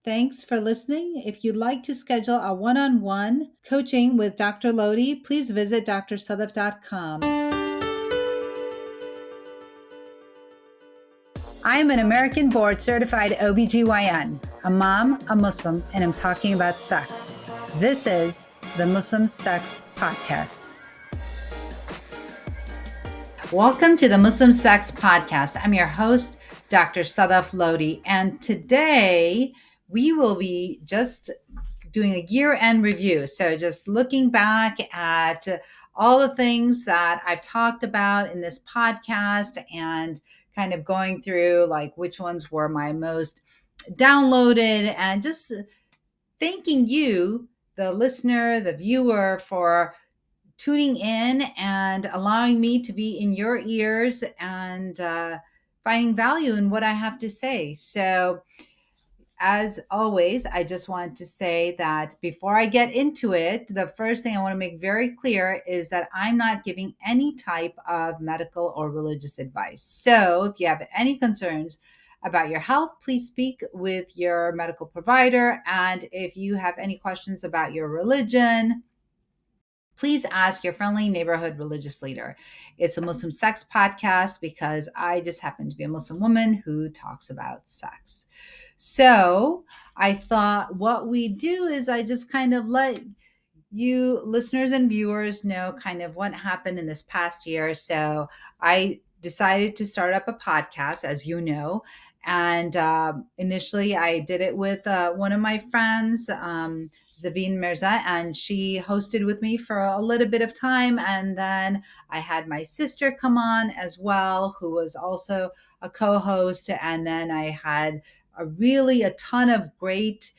Thanks for listening. If you'd like to schedule a one-on-one coaching with Dr. Lodhi, please visit drsadaf.com. I am an American board certified OBGYN, a mom, a Muslim, and I'm talking about sex. This is the Muslim Sex Podcast. Welcome to the Muslim Sex Podcast. I'm your host, Dr. Sadaf Lodhi, and today we will be just doing a year-end review. So just looking back at all the things that I've talked about in this podcast and kind of going through like which ones were my most downloaded, and just thanking you, the listener, the viewer, for tuning in and allowing me to be in your ears and finding value in what I have to say. So as always, I just want to say that before I get into it, the first thing I want to make very clear is that I'm not giving any type of medical or religious advice. So if you have any concerns about your health, please speak with your medical provider. And if you have any questions about your religion, please ask your friendly neighborhood religious leader. It's a Muslim sex podcast because I just happen to be a Muslim woman who talks about sex. So I thought what we do is I just kind of let you listeners and viewers know kind of what happened in this past year. So I decided to start up a podcast, as you know. And initially I did it with one of my friends, Zabeen Mirza, and she hosted with me for a little bit of time. And then I had my sister come on as well, who was also a co-host. And then I had a ton of great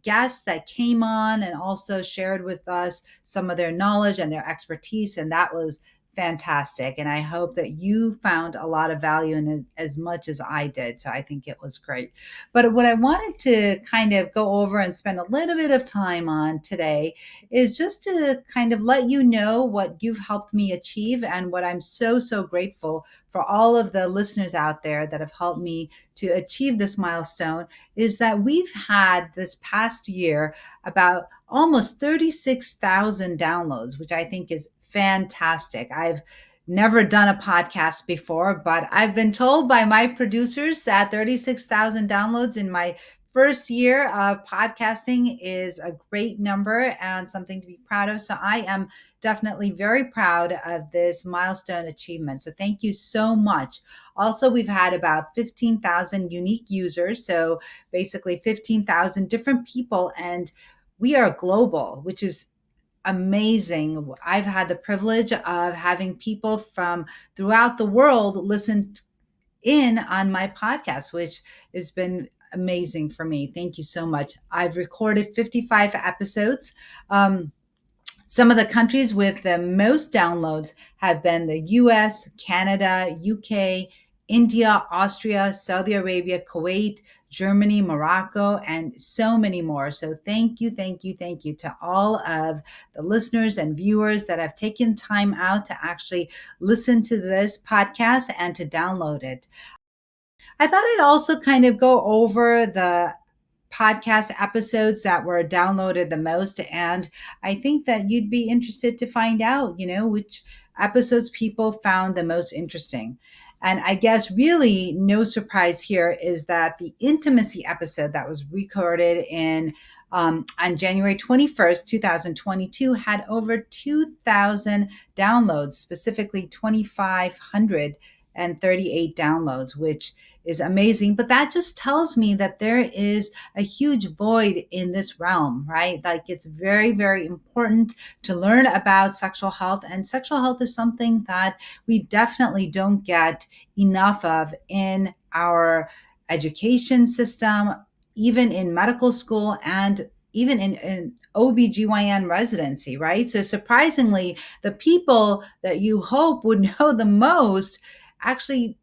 guests that came on and also shared with us some of their knowledge and their expertise. And that was fantastic. And I hope that you found a lot of value in it as much as I did. So I think it was great. But what I wanted to kind of go over and spend a little bit of time on today is just to kind of let you know what you've helped me achieve and what I'm so, so grateful for all of the listeners out there that have helped me to achieve this milestone, is that we've had this past year about almost 36,000 downloads, which I think is fantastic. I've never done a podcast before, but I've been told by my producers that 36,000 downloads in my first year of podcasting is a great number and something to be proud of. So I am definitely very proud of this milestone achievement. So thank you so much. Also, we've had about 15,000 unique users. So basically 15,000 different people, and we are global, which is amazing. I've had the privilege of having people from throughout the world listen in on my podcast, which has been amazing for me. Thank you so much. I've recorded 55 episodes. Some of the countries with the most downloads have been the US, Canada, UK, India, Austria, Saudi Arabia, Kuwait, Germany, Morocco, and so many more. So thank you to all of the listeners and viewers that have taken time out to actually listen to this podcast and to download it. I thought I'd also kind of go over the podcast episodes that were downloaded the most. And I think that you'd be interested to find out, which episodes people found the most interesting. And I guess really no surprise here is that the intimacy episode that was recorded on January 21st, 2022 had over 2,000 downloads, specifically 2,538 downloads, which is amazing. But that just tells me that there is a huge void in this realm, right? Like it's very, very important to learn about sexual health. And sexual health is something that we definitely don't get enough of in our education system, even in medical school, and even in OBGYN residency, right? So surprisingly, the people that you hope would know the most actually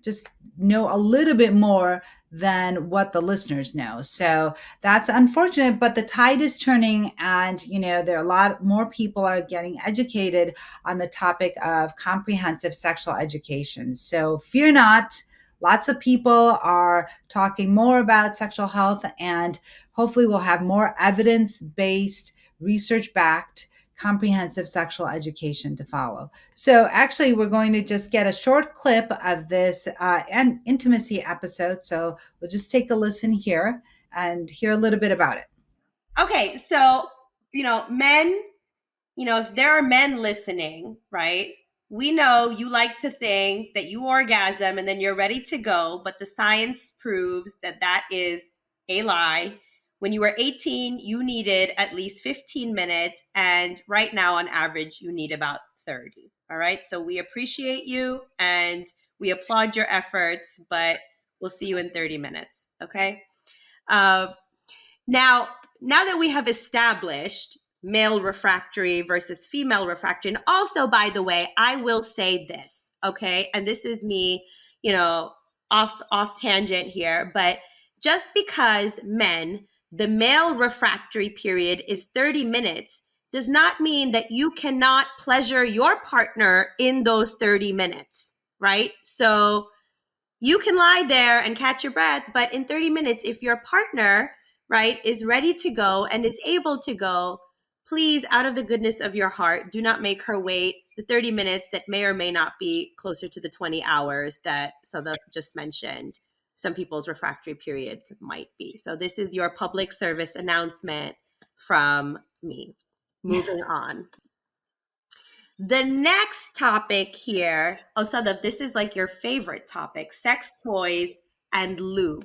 just know a little bit more than what the listeners know. So that's unfortunate, but the tide is turning, and there are a lot more people are getting educated on the topic of comprehensive sexual education. So fear not, lots of people are talking more about sexual health, and hopefully we'll have more evidence-based, research-backed, comprehensive sexual education to follow. So actually, we're going to just get a short clip of this and intimacy episode. So we'll just take a listen here and hear a little bit about it. Okay, so, men, if there are men listening, right? We know you like to think that you orgasm and then you're ready to go, but the science proves that that is a lie. When you were 18, you needed at least 15 minutes, and right now, on average, you need about 30. All right, so we appreciate you and we applaud your efforts, but we'll see you in 30 minutes. Okay. Uh, now that we have established male refractory versus female refractory, and also, by the way, I will say this, okay? And this is me, off tangent here, but just because the male refractory period is 30 minutes does not mean that you cannot pleasure your partner in those 30 minutes, right? So you can lie there and catch your breath, but in 30 minutes, if your partner, right, is ready to go and is able to go, please, out of the goodness of your heart, do not make her wait the 30 minutes that may or may not be closer to the 20 hours that Sadaf just mentioned. Some people's refractory periods might be. So this is your public service announcement from me. Moving on. The next topic here, Sadaf, this is like your favorite topic, sex toys and lube.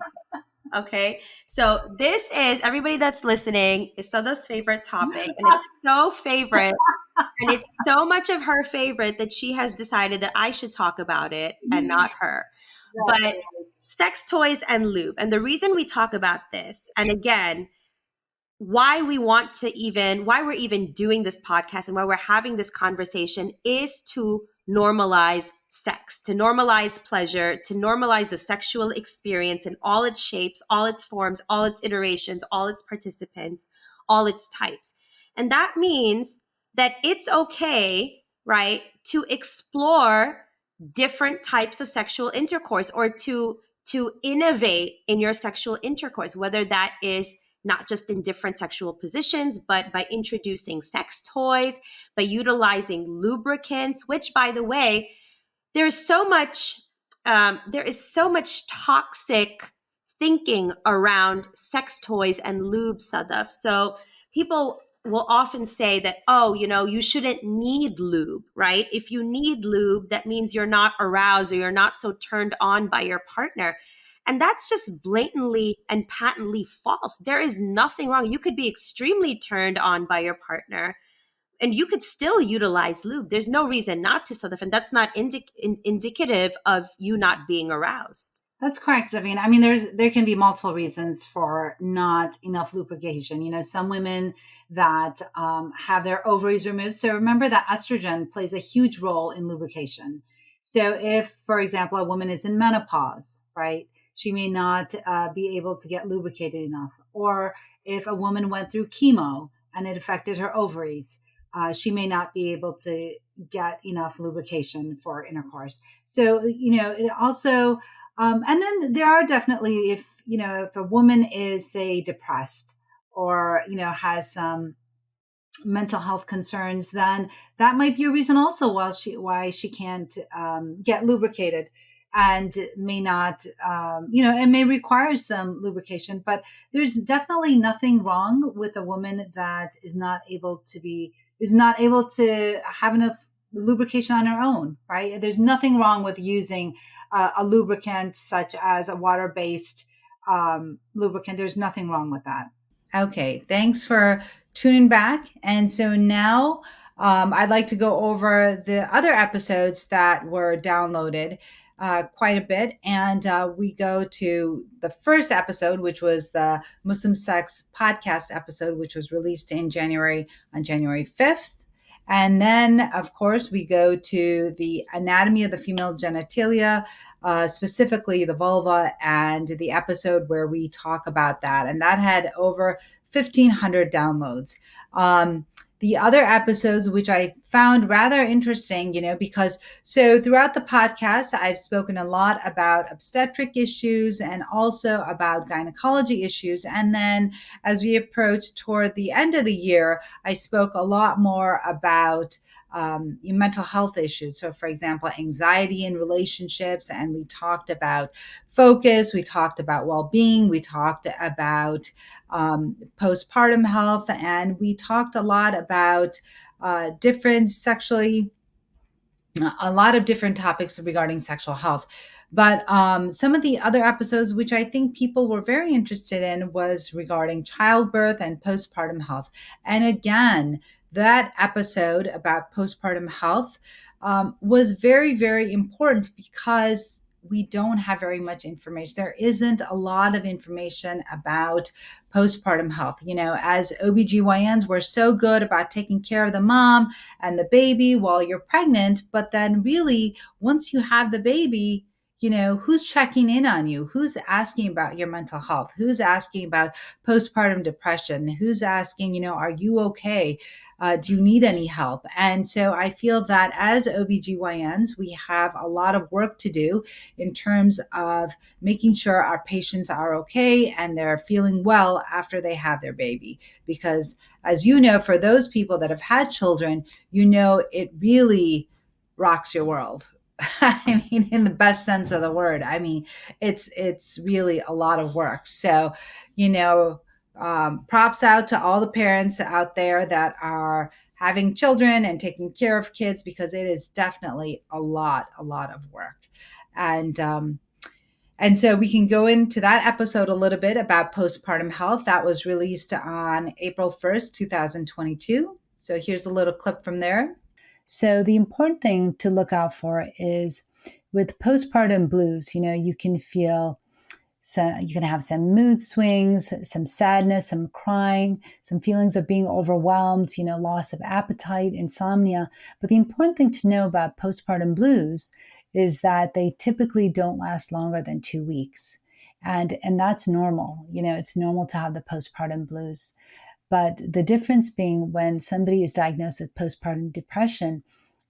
Okay, so this is, everybody that's listening, is Sadaf's favorite topic, and it's so favorite, and it's so much of her favorite that she has decided that I should talk about it and not her. But sex toys and lube, and the reason we talk about this, and again, why we're even doing this podcast and why we're having this conversation is to normalize sex, to normalize pleasure, to normalize the sexual experience in all its shapes, all its forms, all its iterations, all its participants, all its types. And that means that it's okay, right, to explore different types of sexual intercourse, or to innovate in your sexual intercourse, whether that is not just in different sexual positions, but by introducing sex toys, by utilizing lubricants, which, by the way, there is so much toxic thinking around sex toys and lube, Sadaf. So people will often say that, you shouldn't need lube, right? If you need lube, that means you're not aroused or you're not so turned on by your partner. And that's just blatantly and patently false. There is nothing wrong. You could be extremely turned on by your partner and you could still utilize lube. There's no reason not to, Sadaf, and that's not indicative of you not being aroused. That's correct, Zavine. I mean, there can be multiple reasons for not enough lubrication. Some women that have their ovaries removed. So remember that estrogen plays a huge role in lubrication. So if, for example, a woman is in menopause, right, she may not be able to get lubricated enough. Or if a woman went through chemo and it affected her ovaries, she may not be able to get enough lubrication for intercourse. So, it also, and then there are definitely, if a woman is, say, depressed or, has some mental health concerns, then that might be a reason also why she can't get lubricated, and may not, it may require some lubrication. But there's definitely nothing wrong with a woman that is not able to have enough lubrication on her own, right? There's nothing wrong with using a lubricant such as a water-based lubricant. There's nothing wrong with that. Okay, thanks for tuning back. And so now I'd like to go over the other episodes that were downloaded quite a bit. And we go to the first episode, which was the Muslim Sex podcast episode, which was released on January 5th. And then, of course, we go to the anatomy of the female genitalia, specifically the vulva, and the episode where we talk about that. And that had over 1,500 downloads. the other episodes, which I found rather interesting, because so throughout the podcast, I've spoken a lot about obstetric issues and also about gynecology issues. And then as we approach toward the end of the year, I spoke a lot more about mental health issues. So, for example, anxiety in relationships, and we talked about focus, we talked about well being, we talked about postpartum health, and we talked a lot about different sexually, a lot of different topics regarding sexual health. But some of the other episodes, which I think people were very interested in, was regarding childbirth and postpartum health. And again, that episode about postpartum health was very, very important because we don't have very much information. There isn't a lot of information about postpartum health. As OBGYNs, we're so good about taking care of the mom and the baby while you're pregnant. But then, really, once you have the baby, who's checking in on you? Who's asking about your mental health? Who's asking about postpartum depression? Who's asking, are you okay? Do you need any help? And so I feel that as OBGYNs, we have a lot of work to do in terms of making sure our patients are okay and they're feeling well after they have their baby. Because as you know, for those people that have had children, it really rocks your world. I mean, in the best sense of the word. I mean, it's really a lot of work. So, you know, props out to all the parents out there that are having children and taking care of kids, because it is definitely a lot of work. And and so we can go into that episode a little bit about postpartum health. That was released on April 1st, 2022. So here's a little clip from there. So the important thing to look out for is with postpartum blues, you can feel you can have some mood swings, some sadness, some crying, some feelings of being overwhelmed, loss of appetite, insomnia. But the important thing to know about postpartum blues is that they typically don't last longer than 2 weeks. And that's normal. It's normal to have the postpartum blues. But the difference being when somebody is diagnosed with postpartum depression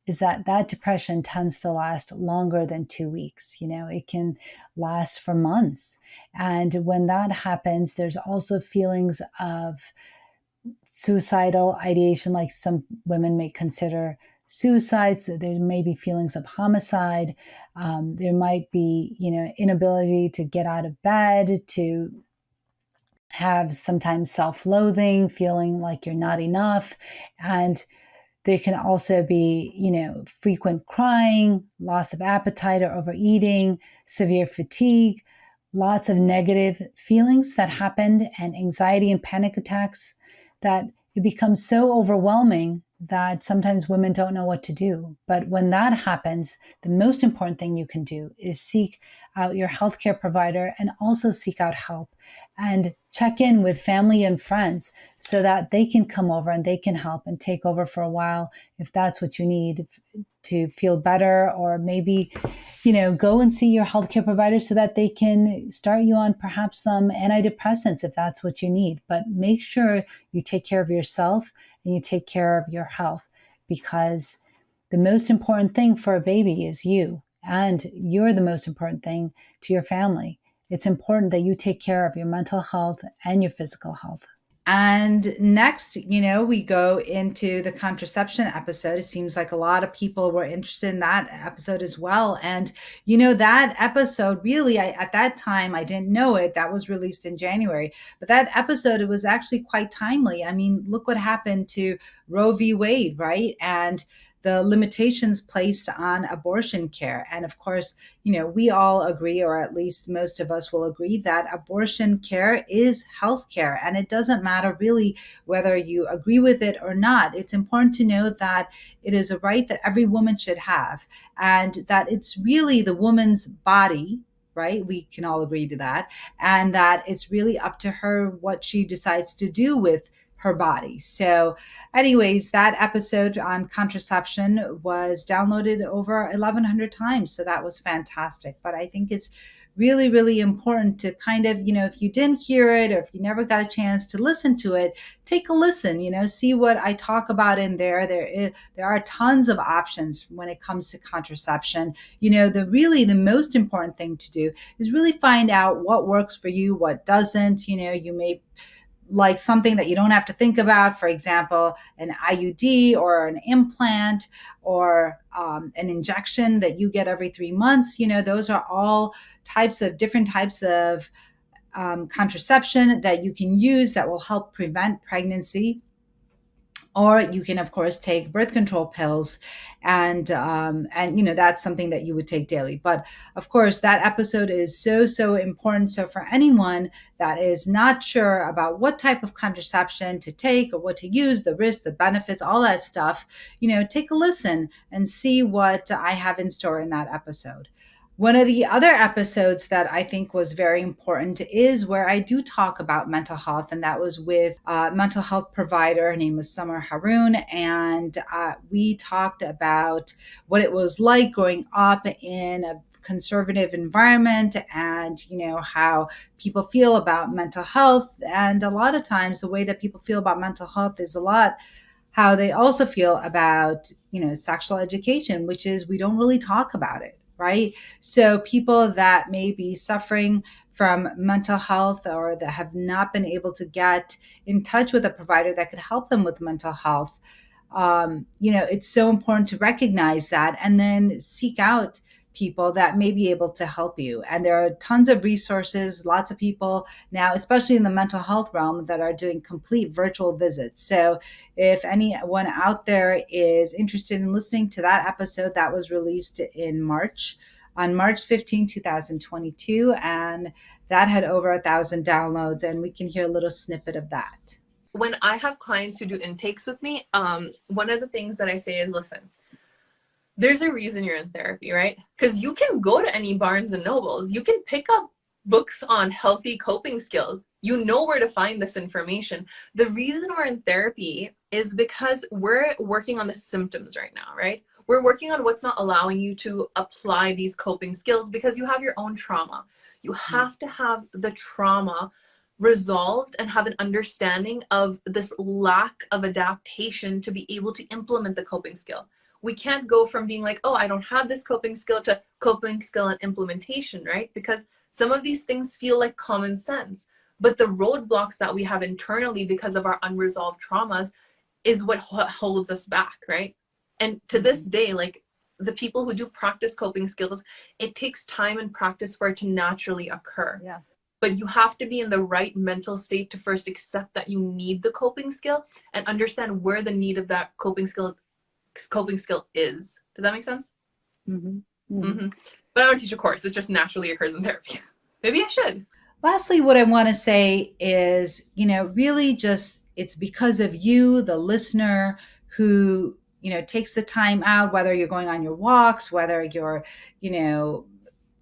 is that depression tends to last longer than 2 weeks. It can last for months. And when that happens, there's also feelings of suicidal ideation, like some women may consider suicides. There may be feelings of homicide. There might be, inability to get out of bed, to have sometimes self-loathing, feeling like you're not enough. And there can also be, frequent crying, loss of appetite or overeating, severe fatigue, lots of negative feelings that happen, and anxiety and panic attacks that it becomes so overwhelming that sometimes women don't know what to do. But when that happens, the most important thing you can do is seek out your healthcare provider and also seek out help and check in with family and friends so that they can come over and they can help and take over for a while if that's what you need to feel better, or maybe, go and see your healthcare provider so that they can start you on perhaps some antidepressants if that's what you need. But make sure you take care of yourself and you take care of your health, because the most important thing for a baby is you, and you're the most important thing to your family. It's important that you take care of your mental health and your physical health. And next, we go into the contraception episode. It seems like a lot of people were interested in that episode as well. And, that episode really, at that time, I didn't know it. That was released in January. But that episode, it was actually quite timely. I mean, look what happened to Roe v. Wade, right? And the limitations placed on abortion care. And of course, we all agree, or at least most of us will agree, that abortion care is health care. And it doesn't matter really whether you agree with it or not. It's important to know that it is a right that every woman should have, and that it's really the woman's body, right? We can all agree to that. And that it's really up to her what she decides to do with her body. So anyways, that episode on contraception was downloaded over 1,100 times. So that was fantastic. But I think it's really, really important to kind of, if you didn't hear it or if you never got a chance to listen to it, take a listen, see what I talk about in there. There are tons of options when it comes to contraception. The most important thing to do is really find out what works for you, what doesn't. You may like something that you don't have to think about, for example, an IUD or an implant or an injection that you get every 3 months. Those are all different types of contraception that you can use that will help prevent pregnancy. Or you can, of course, take birth control pills, and that's something that you would take daily. But of course, that episode is so important. So for anyone that is not sure about what type of contraception to take or what to use, the risks, the benefits, all that stuff, take a listen and see what I have in store in that episode. One of the other episodes that I think was very important is where I do talk about mental health, and that was with a mental health provider. Her name was Summer Haroon, and we talked about what it was like growing up in a conservative environment, and how people feel about mental health. And a lot of times the way that people feel about mental health is a lot how they also feel about sexual education, which is we don't really talk about it, right? So people that may be suffering from mental health or that have not been able to get in touch with a provider that could help them with mental health, it's so important to recognize that and then seek out people that may be able to help you. And there are tons of resources, lots of people now, especially in the mental health realm, that are doing complete virtual visits. So if anyone out there is interested in listening to that episode, that was released on March 15, 2022, and that had over 1,000 downloads, and we can hear a little snippet of that. When I have clients who do intakes with me, one of the things that I say is, listen, there's a reason you're in therapy, right? Because you can go to any Barnes and Nobles. You can pick up books on healthy coping skills. You know where to find this information. The reason we're in therapy is because we're working on the symptoms right now, right? We're working on what's not allowing you to apply these coping skills because you have your own trauma. You have to have the trauma resolved and have an understanding of this lack of adaptation to be able to implement the coping skill. We can't go from being like, oh, I don't have this coping skill to coping skill and implementation, right? Because some of these things feel like common sense, but the roadblocks that we have internally because of our unresolved traumas is what holds us back, right? And to this day, like the people who do practice coping skills, it takes time and practice for it to naturally occur. Yeah. But you have to be in the right mental state to first accept that you need the coping skill and understand where the need of that coping skill is. Does that make sense? Mm-hmm. Mm-hmm. But I don't teach a course. It just naturally occurs in therapy. Maybe I should. Lastly, what I want to say is, really just it's because of you, the listener, who, takes the time out, whether you're going on your walks, whether you're,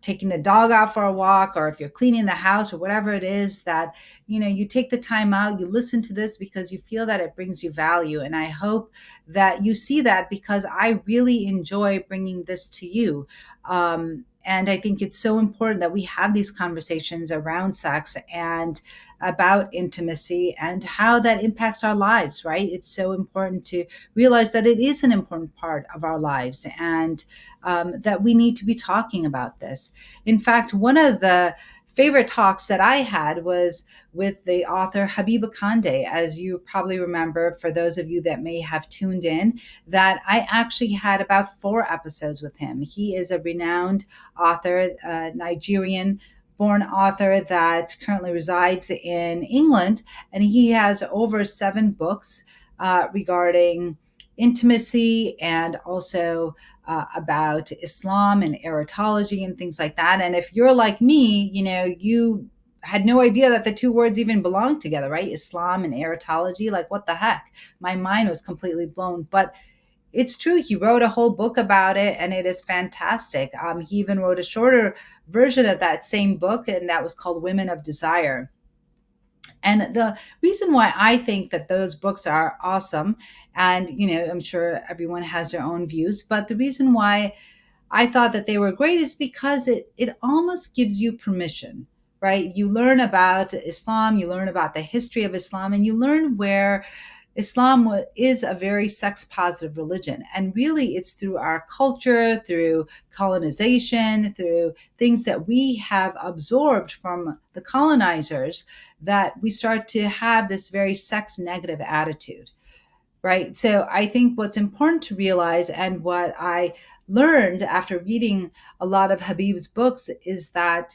taking the dog out for a walk, or if you're cleaning the house or whatever it is, that you take the time out, you listen to this because you feel that it brings you value. And I hope that you see that, because I really enjoy bringing this to you. And I think it's so important that we have these conversations around sex and about intimacy and how that impacts our lives, right? It's so important to realize that it is an important part of our lives, and that we need to be talking about this. In fact, one of the favorite talks that I had was with the author Habiba Kande. As you probably remember, for those of you that may have tuned in, that I actually had about 4 episodes with him. He is a renowned author, Nigerian born author that currently resides in England, and he has over 7 books regarding intimacy and also about Islam and erotology and things like that. And if you're like me, you had no idea that the 2 words even belong together, right? Islam and erotology, like what the heck? My mind was completely blown. But it's true. He wrote a whole book about it, and it is fantastic. He even wrote a shorter version of that same book, and that was called Women of Desire. And the reason why I think that those books are awesome, and I'm sure everyone has their own views, but the reason why I thought that they were great is because it almost gives you permission, right? You learn about Islam, you learn about the history of Islam, and you learn where Islam is a very sex positive religion. And really, it's through our culture, through colonization, through things that we have absorbed from the colonizers, that we start to have this very sex negative attitude. Right. So I think what's important to realize, and what I learned after reading a lot of Habib's books, is that,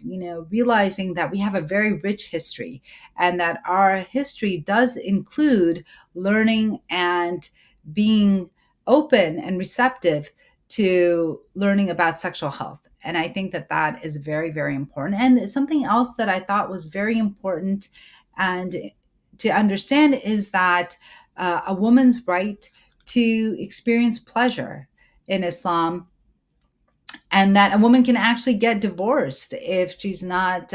realizing that we have a very rich history, and that our history does include learning and being open and receptive to learning about sexual health. And I think that that is very, very important. And something else that I thought was very important and to understand is that a woman's right to experience pleasure in Islam, and that a woman can actually get divorced if she's not,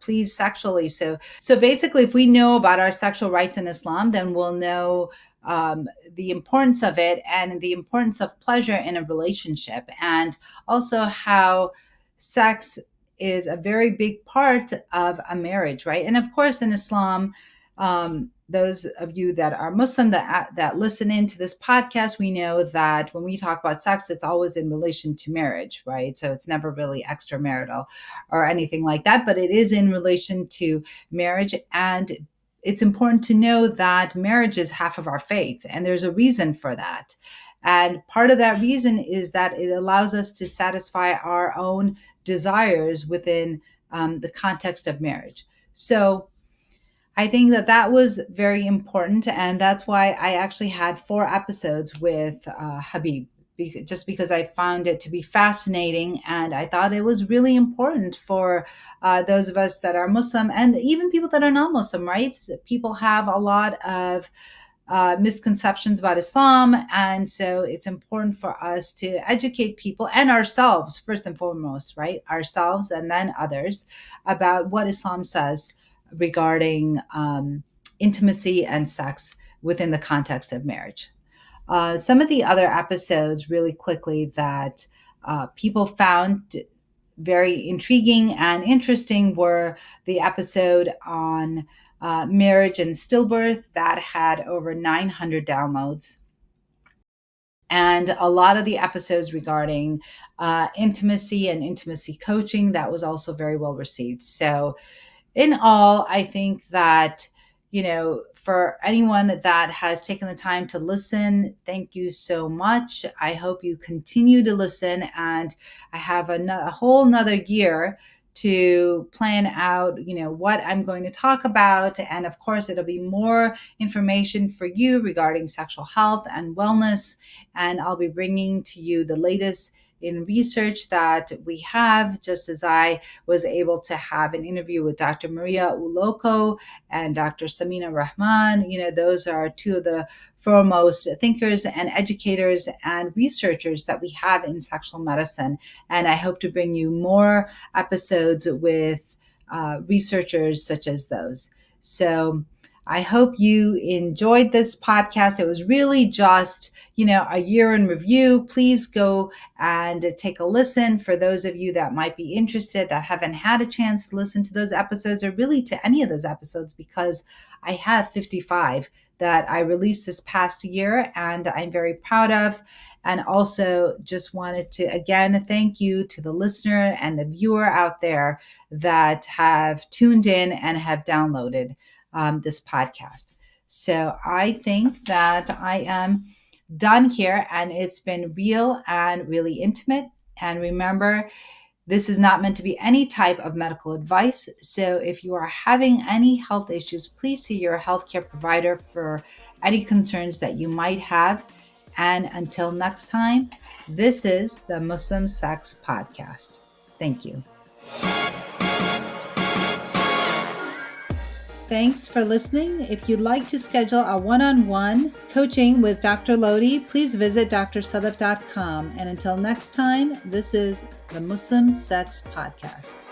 pleased sexually. So basically, if we know about our sexual rights in Islam, then we'll know the importance of it and the importance of pleasure in a relationship, and also how sex is a very big part of a marriage, right? And of course, in Islam, those of you that are Muslim that listen into this podcast, we know that when we talk about sex, it's always in relation to marriage, right? So it's never really extramarital or anything like that, but it is in relation to marriage. And it's important to know that marriage is half of our faith, and there's a reason for that. And part of that reason is that it allows us to satisfy our own desires within the context of marriage. So I think that that was very important. And that's why I actually had 4 episodes with Habib, just because I found it to be fascinating. And I thought it was really important for those of us that are Muslim, and even people that are not Muslim, right? People have a lot of misconceptions about Islam. And so it's important for us to educate people and ourselves, first and foremost, right? Ourselves and then others, about what Islam says regarding intimacy and sex within the context of marriage. Some of the other episodes, really quickly, that people found very intriguing and interesting were the episode on marriage and stillbirth that had over 900 downloads. And a lot of the episodes regarding intimacy and intimacy coaching, that was also very well received. So in all, I think that, for anyone that has taken the time to listen, thank you so much. I hope you continue to listen, and I have a whole nother year to plan out, what I'm going to talk about. And of course, it'll be more information for you regarding sexual health and wellness. And I'll be bringing to you the latest in research that we have, just as I was able to have an interview with Dr. Maria Uloko and Dr. Samina Rahman. Those are 2 of the foremost thinkers and educators and researchers that we have in sexual medicine. And I hope to bring you more episodes with researchers such as those. So I hope you enjoyed this podcast. It was really just, a year in review. Please go and take a listen for those of you that might be interested, that haven't had a chance to listen to those episodes, or really to any of those episodes, because I have 55 that I released this past year, and I'm very proud of. And also just wanted to, again, thank you to the listener and the viewer out there that have tuned in and have downloaded this podcast. So I think that I am done here, and it's been real and really intimate. And remember, this is not meant to be any type of medical advice. So if you are having any health issues, please see your healthcare provider for any concerns that you might have. And until next time, this is the Muslim Sex Podcast. Thank you. Thanks for listening. If you'd like to schedule a one-on-one coaching with Dr. Lodhi, please visit drsadaf.com. And until next time, this is the Muslim Sex Podcast.